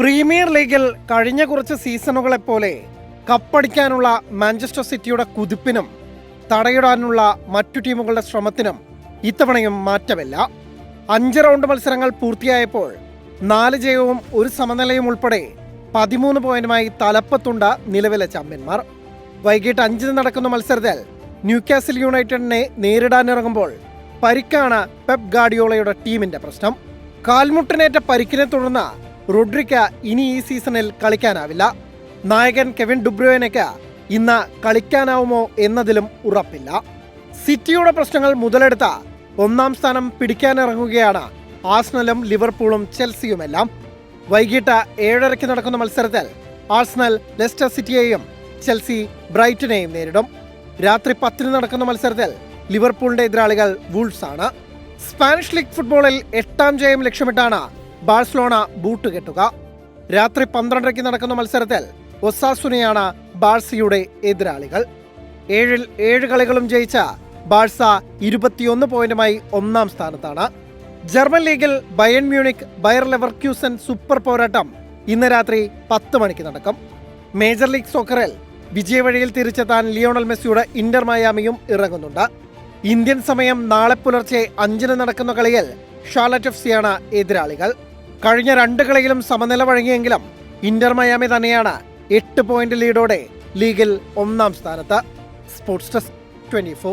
Premier ലീഗിൽ കഴിഞ്ഞ കുറച്ച് സീസണുകളെപ്പോലെ കപ്പടിക്കാനുള്ള മാഞ്ചസ്റ്റർ സിറ്റിയുടെ കുതിപ്പിനും തടയിടാനുള്ള മറ്റു ടീമുകളുടെ ശ്രമത്തിനും ഇത്തവണയും മാറ്റമില്ല. 5 റൗണ്ട് മത്സരങ്ങൾ പൂർത്തിയായപ്പോൾ 4 ജയവും 1 സമനിലയും ഉൾപ്പെടെ 13 പോയിന്റുമായി തലപ്പത്തുണ്ട് നിലവിലെ ചാമ്പ്യന്മാർ. വൈകിട്ട് 5 നടക്കുന്ന മത്സരത്തിൽ ന്യൂകാസിൽ യുണൈറ്റഡിനെ നേരിടാനിറങ്ങുമ്പോൾ പരിക്കാണ് പെപ് ഗാർഡിയോളയുടെ ടീമിന്റെ പ്രശ്നം. കാൽമുട്ടിനേറ്റ പരിക്കിനെ തുടർന്ന് റോഡ്രിക്ക ഇനി ഈ സീസണിൽ കളിക്കാനാവില്ല. നായകൻ കെവിൻ ഡുബ്രോയിനയ്ക്ക് ഇന്ന് കളിക്കാനാവുമോ എന്നതിലും ഉറപ്പില്ല. സിറ്റിയുടെ പ്രശ്നങ്ങൾ മുതലെടുത്ത 1ാം സ്ഥാനം പിടിക്കാനിറങ്ങുകയാണ് ആഴ്സണലും ലിവർപൂളും ചെൽസിയുമെല്ലാം. വൈകിട്ട് 7:30 നടക്കുന്ന മത്സരത്തിൽ ആഴ്സണൽ ലെസ്റ്റർ സിറ്റിയെയും ചെൽസി ബ്രൈറ്റനെയും നേരിടും. രാത്രി 10 നടക്കുന്ന മത്സരത്തിൽ ലിവർപൂളിന്റെ എതിരാളികൾ വൂൾസ് ആണ്. സ്പാനിഷ് ലീഗ് ഫുട്ബോളിൽ 8ാം ജയം ലക്ഷ്യമിട്ടാണ് ബാഴ്സലോണ ബൂട്ട് കെട്ടുക. രാത്രി 12:30 നടക്കുന്ന മത്സരത്തിൽ ഒസാസുനയാണ് ബാഴ്സയുടെ എതിരാളികൾ. 7-ൽ 7 കളികളും ജയിച്ച ബാഴ്സ 21 പോയിന്റുമായി 1ാം സ്ഥാനത്താണ്. ജർമ്മൻ ലീഗിൽ Bayern Munich buyer Leverkusen super പോരാട്ടം ഇന്ന് രാത്രി 10 മണിക്ക് നടക്കും. മേജർ ലീഗ് സോക്കറിൽ വിജയവഴിയിൽ തിരിച്ചെത്താൻ ലിയോണൽ മെസ്സിയുടെ ഇന്റർ മയാമിയും ഇറങ്ങുന്നുണ്ട്. ഇന്ത്യൻ സമയം നാളെ പുലർച്ചെ 5-ന് നടക്കുന്ന കളിയിൽ ഷാർലറ്റ് FC-യാണ് എതിരാളികൾ. കഴിഞ്ഞ 2 കളിയിലും സമനില വഴങ്ങിയെങ്കിലും ഇന്റർ മയാമി തന്നെയാണ് 8 പോയിന്റ് ലീഡോടെ ലീഗിൽ 1ാം സ്ഥാനത്ത്. Sports desk 24.